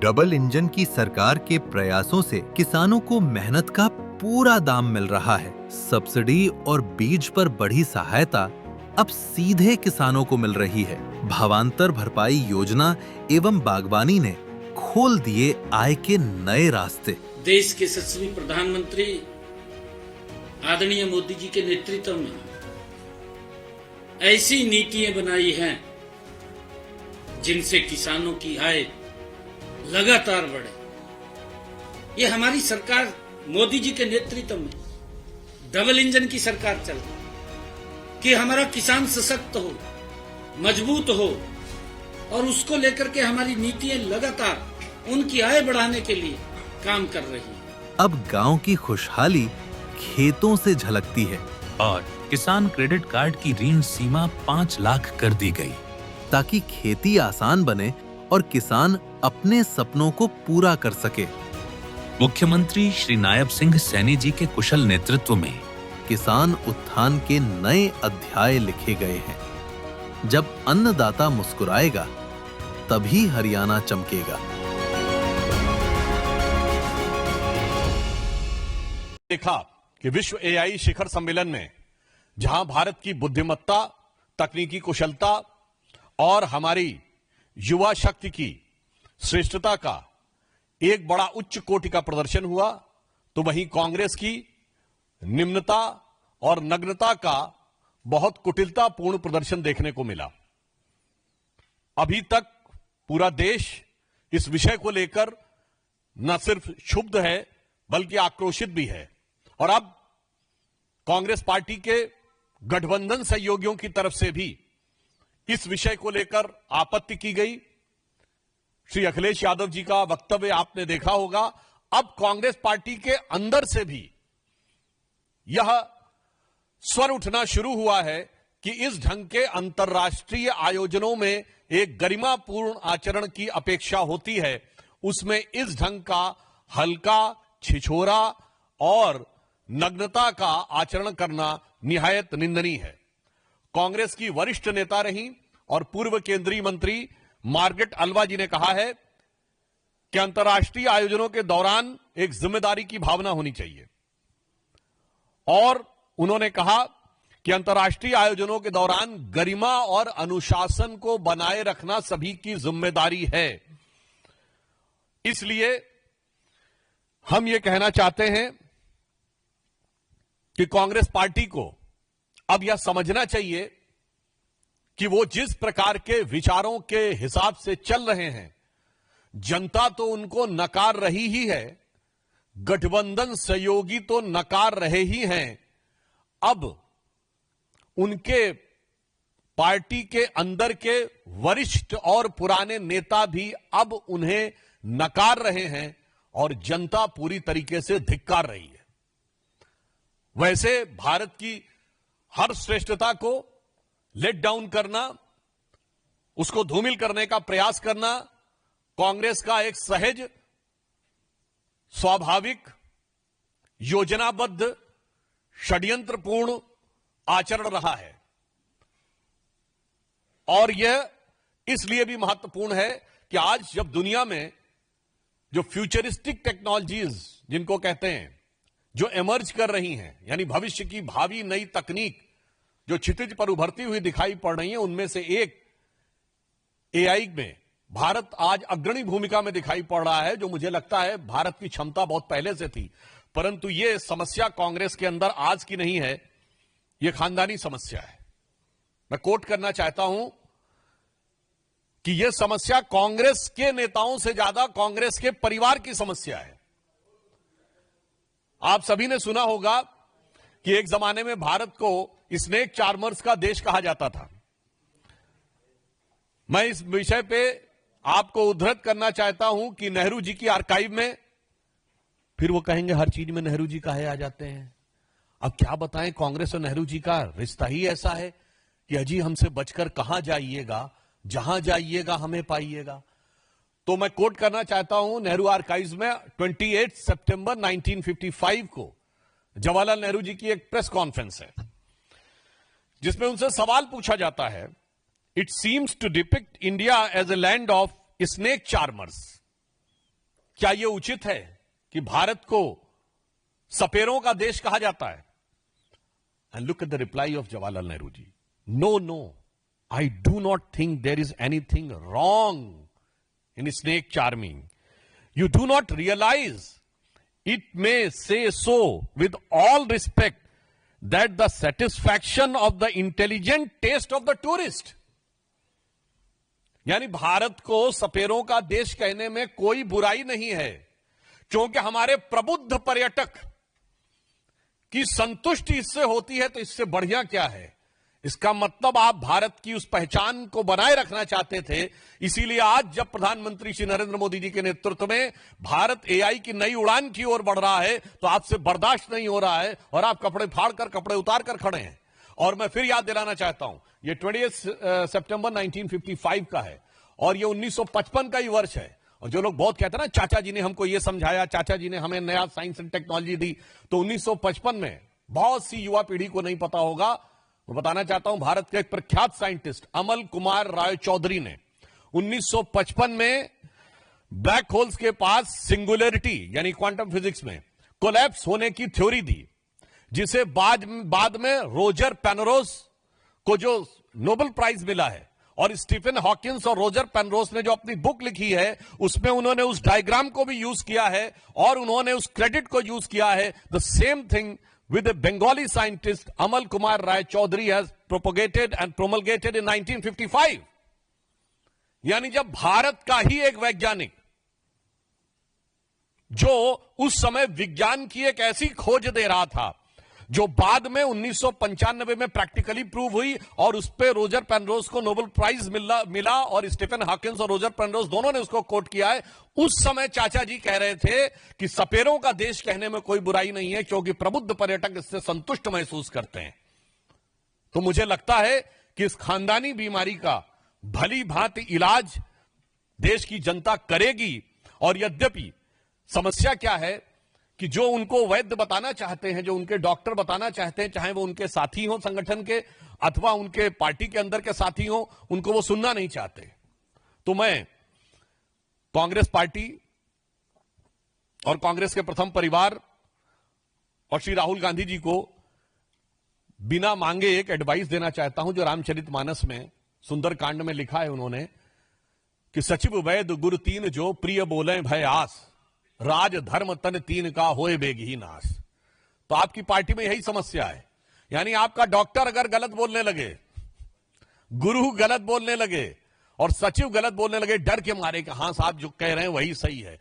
Double engine की सरकार के प्रयासों से किसानों को मेहनत का पूरा दाम मिल रहा है। सब्सिडी और बीज पर बढ़ी सहायता अब सीधे किसानों को मिल रही है। भावांतर भरपाई योजना एवं बागवानी ने खोल दिए आय के नए रास्ते। देश के यशस्वी प्रधानमंत्री आदरणीय मोदी जी के नेतृत्व में ऐसी नीतियां बनाई हैं जिनसे किसानों की आय लगातार बढ़े। ये हमारी सरकार मोदी जी के नेतृत्व में डबल इंजन की सरकार चल रही है कि हमारा किसान सशक्त हो, मजबूत हो और उसको लेकर के हमारी नीतियां लगातार उनकी आय बढ़ाने के लिए काम कर रही है। अब गांव की खुशहाली खेतों से झलकती है और किसान क्रेडिट कार्ड की ऋण सीमा 5 लाख कर दी गई, ताकि खेती आसान बने और किसान अपने सपनों को पूरा कर सके। मुख्यमंत्री श्री नायब सिंह सैनी जी के कुशल नेतृत्व में किसान उत्थान के नए अध्याय लिखे गए हैं। जब अन्नदाता मुस्कुराएगा, तभी हरियाणा चमकेगा। देखा कि विश्व एआई शिखर सम्मेलन में जहां भारत की बुद्धिमत्ता, तकनीकी कुशलता और हमारी युवा शक्ति की श्रेष्ठता का एक बड़ा उच्च कोटि का प्रदर्शन हुआ, तो वहीं कांग्रेस की निम्नता और नग्नता का बहुत कुटिलतापूर्ण प्रदर्शन देखने को मिला। अभी तक पूरा देश इस विषय को लेकर न सिर्फ क्षुब्ध है बल्कि आक्रोशित भी है। और अब कांग्रेस पार्टी के गठबंधन सहयोगियों की तरफ से भी इस विषय को लेकर आपत्ति की गई। श्री अखिलेश यादव जी का वक्तव्य आपने देखा होगा। अब कांग्रेस पार्टी के अंदर से भी यह स्वर उठना शुरू हुआ है कि इस ढंग के अंतर्राष्ट्रीय आयोजनों में एक गरिमापूर्ण आचरण की अपेक्षा होती है, उसमें इस ढंग का हल्का, छिछोरा और नग्नता का आचरण करना निहायत निंदनीय है। कांग्रेस की वरिष्ठ नेता रही और पूर्व केंद्रीय मंत्री मार्गरेट अल्वा जी ने कहा है कि अंतर्राष्ट्रीय आयोजनों के दौरान एक जिम्मेदारी की भावना होनी चाहिए और उन्होंने कहा कि अंतर्राष्ट्रीय आयोजनों के दौरान गरिमा और अनुशासन को बनाए रखना सभी की जिम्मेदारी है। इसलिए हम यह कहना चाहते हैं कि कांग्रेस पार्टी को अब यह समझना चाहिए कि वो जिस प्रकार के विचारों के हिसाब से चल रहे हैं, जनता तो उनको नकार रही ही है, गठबंधन सहयोगी तो नकार रहे ही हैं। अब उनके पार्टी के अंदर के वरिष्ठ और पुराने नेता भी अब उन्हें नकार रहे हैं और जनता पूरी तरीके से धिक्कार रही है। वैसे भारत की हर श्रेष्ठता को लेट डाउन करना, उसको धूमिल करने का प्रयास करना कांग्रेस का एक सहज, स्वाभाविक, योजनाबद्ध, षड्यंत्रपूर्ण आचरण रहा है। और यह इसलिए भी महत्वपूर्ण है कि आज जब दुनिया में जो फ्यूचरिस्टिक टेक्नोलॉजीज जिनको कहते हैं, जो इमर्ज कर रही हैं, यानी भविष्य की भावी नई तकनीक जो क्षितिज पर उभरती हुई दिखाई पड़ रही है, उनमें से एक एआई में भारत आज अग्रणी भूमिका में दिखाई पड़ रहा है, जो मुझे लगता है भारत की क्षमता बहुत पहले से थी। परंतु यह समस्या कांग्रेस के अंदर आज की नहीं है, यह खानदानी समस्या है। मैं कोट करना चाहता हूं कि यह समस्या कांग्रेस के नेताओं से ज्यादा कांग्रेस के परिवार की समस्या है। आप सभी ने सुना होगा कि एक जमाने में भारत को स्नेक चार्मर्स का देश कहा जाता था। मैं इस विषय पे आपको उद्धृत करना चाहता हूं कि नेहरू जी की आर्काइव में, फिर वो कहेंगे हर चीज में नेहरू जी काहे आ जाते हैं। अब क्या बताएं, कांग्रेस और नेहरू जी का रिश्ता ही ऐसा है कि अजी हमसे बचकर कहां जाइएगा, जहां जाइएगा हमें पाइएगा। तो मैं कोट करना चाहता हूं नेहरू आर्काइव्स में 28 सितंबर 1955 को जवाहरलाल नेहरू जी की एक प्रेस कॉन्फ्रेंस है, जिसमें उनसे सवाल पूछा जाता है, it seems to depict India as a land of snake charmers क्या यह उचित है कि भारत को सपेरों का देश कहा जाता है? And look at the reply of Jawaharlal Nehru ji, no no, I do not think there is anything wrong in snake charming. You do not realize, it may say so with all respect, that the satisfaction of the intelligent taste of the tourist. यानी भारत को सपेरों का देश कहने में कोई बुराई नहीं है, क्योंकि हमारे प्रबुद्ध पर्यटक की संतुष्टि इससे होती है, तो इससे बढ़िया क्या है? इसका मतलब आप भारत की उस पहचान को बनाए रखना चाहते थे. इसीलिए आज जब प्रधानमंत्री श्री नरेंद्र मोदी जी के नेतृत्व में भारत एआई की नई उड़ान की ओर बढ़ रहा है, तो आपसे बर्दाश्त नहीं हो रहा है और आप कपड़े फाड़ कर, कपड़े उतार कर खड़े हैं. और मैं फिर याद दिलाना चाहता हूं, ये 20 सितंबर 1955 का है और ये 1955 का ही वर्ष है. और जो लोग बहुत कहते हैं ना, चाचा जी ने हमको ये समझाया, चाचा जी ने हमें नया साइंस एंड टेक्नोलॉजी दी, तो 1955 में बहुत सी युवा पीढ़ी को नहीं पता होगा. मैं बताना चाहता हूं, भारत के एक प्रख्यात साइंटिस्ट अमल कुमार राय चौधरी ने 1955 में ब्लैक होल्स के पास सिंगुलरिटी यानी क्वांटम फिजिक्स में कोलैप्स होने की थ्योरी दी, जिसे बाद में रोजर पेनरोस को जो नोबेल प्राइज मिला है. और स्टीफन हॉकिंस और रोजर पेनरोस ने जो अपनी बुक लिखी है, उसमें उन्होंने उस डायग्राम को भी यूज किया है और उन्होंने उस क्रेडिट को यूज किया है. The same thing with a Bengali scientist Amal Kumar Rai Chaudhary has propagated and promulgated in 1955. यानी जब भारत का ही एक वैज्ञानिक जो उस समय विज्ञान की एक ऐसी खोज दे रहा था जो बाद में 1995 में प्रैक्टिकली प्रूव हुई और उस पर रोजर पेनरोस को नोबेल प्राइज मिला और स्टीफन हॉकिंस और रोजर पेनरोस दोनों ने उसको कोट किया है. उस समय चाचा जी कह रहे थे कि सपेरों का देश कहने में कोई बुराई नहीं है, क्योंकि प्रबुद्ध पर्यटक इससे संतुष्ट महसूस करते हैं. तो मुझे लगता है कि इस खानदानी बीमारी का भली भांति इलाज देश की जनता करेगी. और यद्यपि समस्या क्या है कि जो उनको वैद्य बताना चाहते हैं, जो उनके डॉक्टर बताना चाहते हैं, चाहे वो उनके साथी हो संगठन के अथवा उनके पार्टी के अंदर के साथी हो, उनको वो सुनना नहीं चाहते. तो मैं कांग्रेस पार्टी और कांग्रेस के प्रथम परिवार और श्री राहुल गांधी जी को बिना मांगे एक एडवाइस देना चाहता हूं, जो रामचरितमानस में सुंदरकांड में लिखा है उन्होंने कि सचिव वैद्य गुरु तीन जो प्रिय बोले भय आस, राज धर्म तन तीन का होए बेगी नाश. तो आपकी पार्टी में यही समस्या है. यानी आपका डॉक्टर अगर गलत बोलने लगे, गुरु गलत बोलने लगे और सचिव गलत बोलने लगे, डर के मारे कि हां साहब जो कह रहे हैं वही सही है,